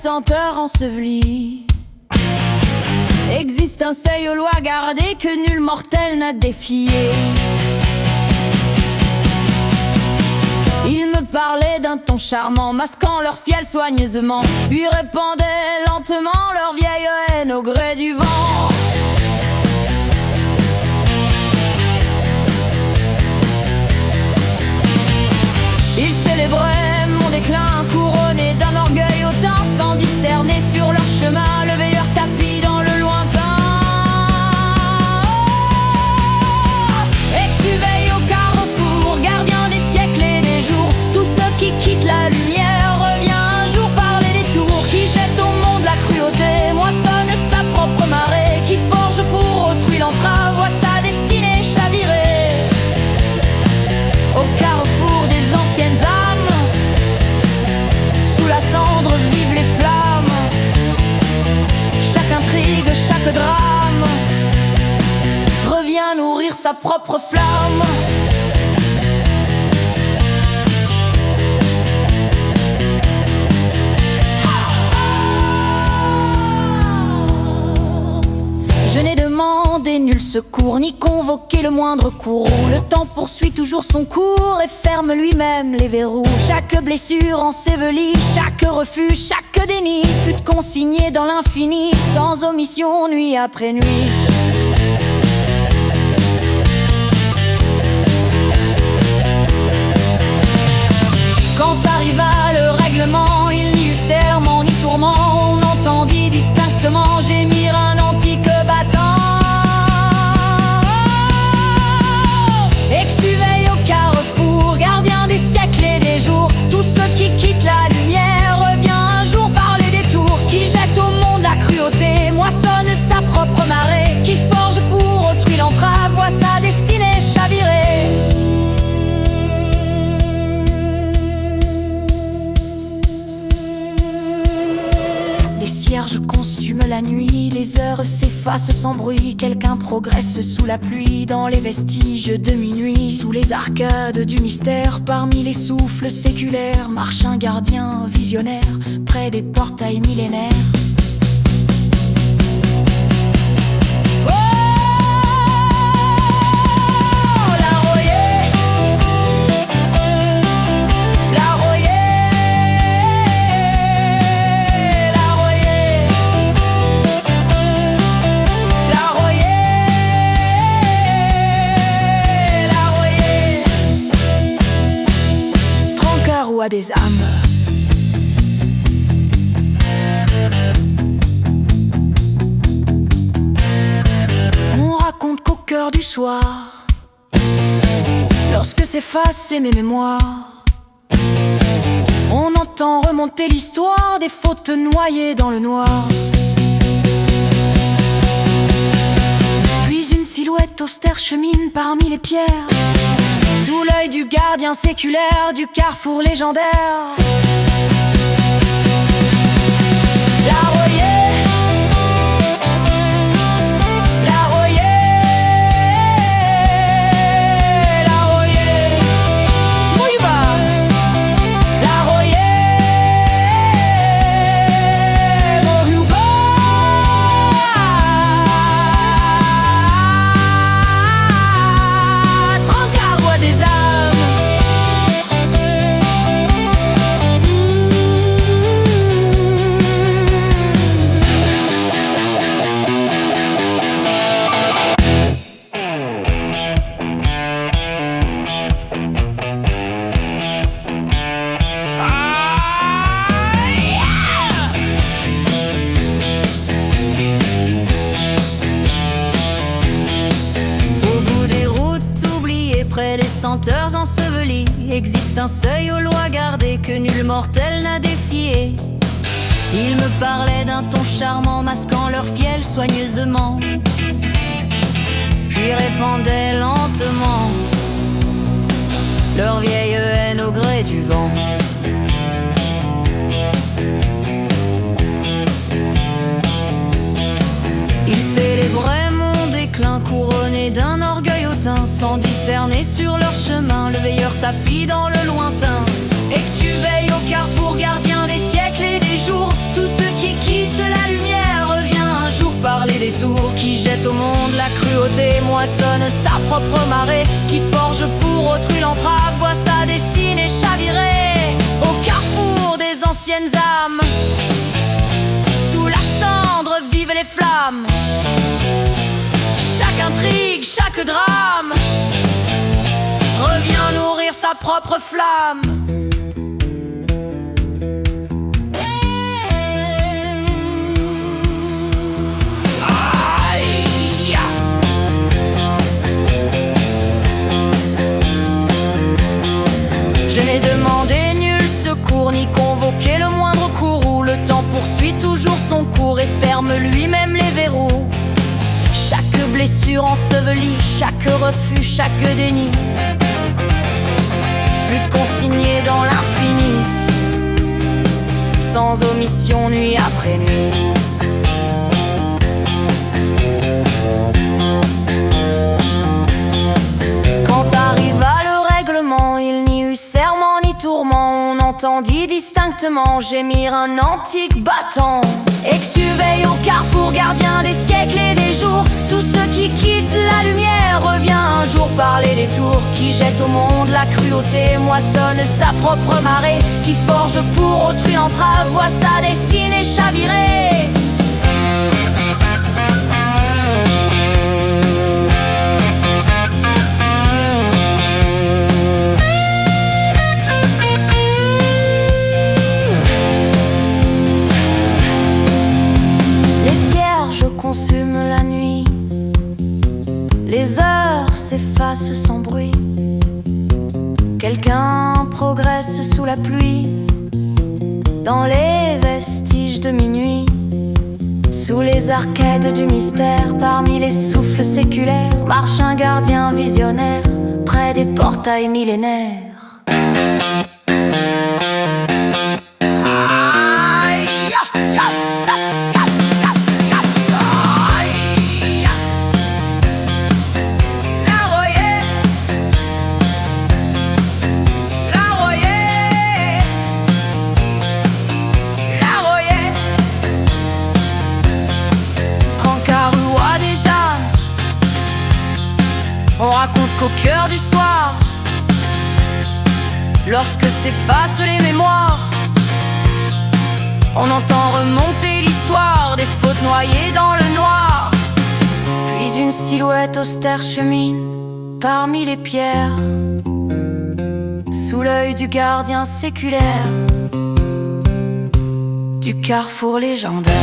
senteurs ensevelies. Existe un seuil aux lois gardées que nul mortel n'a défié. Ils me parlaient d'un ton charmant, masquant leur fiel soigneusement, puis répandaient lentement leur vieille haine au gré du vent. Ils célébraient mon déclin, couronné d'un orgueil hautain, sans discerner sur leur chemin le veilleur tapis dans le lointain. Exuveille au carrefour, gardien des siècles et des jours, tous ceux qui quittent la lumière revient un jour par les détours, qui jette au monde la cruauté, moissonne sa propre marée, qui forge pour autrui l'entrave, voit sa destinée chavirer. Au carrefour des anciennes âmes, sous la cendre vivent les flammes. Chaque intrigue, chaque drame revient nourrir sa propre flamme. Je n'ai demandé nul secours, ni convoqué le moindre courroux. Le temps poursuit toujours son cours et ferme lui-même les verrous. Chaque blessure ensevelie, chaque refus, chaque déni fut consigné dans l'infini, sans omission, nuit après nuit. Quand arriva le règlement, il n'y eut serment ni tourment. On entendit distinctement gémir un antique battant. Exuveille au carrefour, gardien des siècles et des jours, tous ceux qui quittent la lumière revient un jour par les détours, qui jette au monde la cruauté, moissonne sa propre marée, qui forge pour autrui l'entrave, voit sa destinée chavirer. Les cierges consument la nuit, les heures s'effacent sans bruit. Quelqu'un progresse sous la pluie, dans les vestiges de minuit. Sous les arcades du mystère, parmi les souffles séculaires, marche un gardien visionnaire, près des portails millénaires. Roi des âmes. On raconte qu'au cœur du soir, lorsque s'effacent mes mémoires, on entend remonter l'histoire des fautes noyées dans le noir. Puis une silhouette austère chemine parmi les pierres, sous l'œil du gardien séculaire du carrefour légendaire. Près des senteurs ensevelies, existe un seuil aux lois gardées que nul mortel n'a défié. Ils me parlaient d'un ton charmant, masquant leur fiel soigneusement, puis répandaient lentement leur vieille haine au gré du vent. Ils célébraient mon déclin, couronné d'un orgueil hautain, sans discerner sur leur chemin le veilleur tapis dans le lointain. Exuve surveille au carrefour, gardien des siècles et des jours. Tous ceux qui quittent la lumière revient un jour par les détours. Qui jette au monde la cruauté, moissonne sa propre marée. Qui forge pour autrui l'entrave, voit sa destinée chavirer. Au carrefour des anciennes âmes, sous la cendre vivent les flammes. Chaque intrigue, chaque drame revient nourrir sa propre flamme. Je n'ai demandé nul secours, ni convoqué le moindre courroux. Le temps poursuit toujours son cours et ferme lui-même les verrous. Chaque blessure ensevelie, chaque refus, chaque déni fut consigné dans l'infini, sans omission nuit après nuit. Quand arriva le règlement, il n'y eut serment ni tourment. On entendit distinctement gémir un antique battant. Exuveille au carrefour, gardien des siècles et des jours. Tous ceux qui quittent la lumière revient un jour par les détours. Qui jette au monde la cruauté, moissonne sa propre marée. Qui forge pour autrui l'entrave, voit sa destinée chavirer. Consume la nuit, les heures s'effacent sans bruit. Quelqu'un progresse sous la pluie, dans les vestiges de minuit. Sous les arcades du mystère, parmi les souffles séculaires, marche un gardien visionnaire, près des portails millénaires. On raconte qu'au cœur du soir, lorsque s'effacent les mémoires, on entend remonter l'histoire des fautes noyées dans le noir. Puis une silhouette austère chemine parmi les pierres, sous l'œil du gardien séculaire du carrefour légendaire.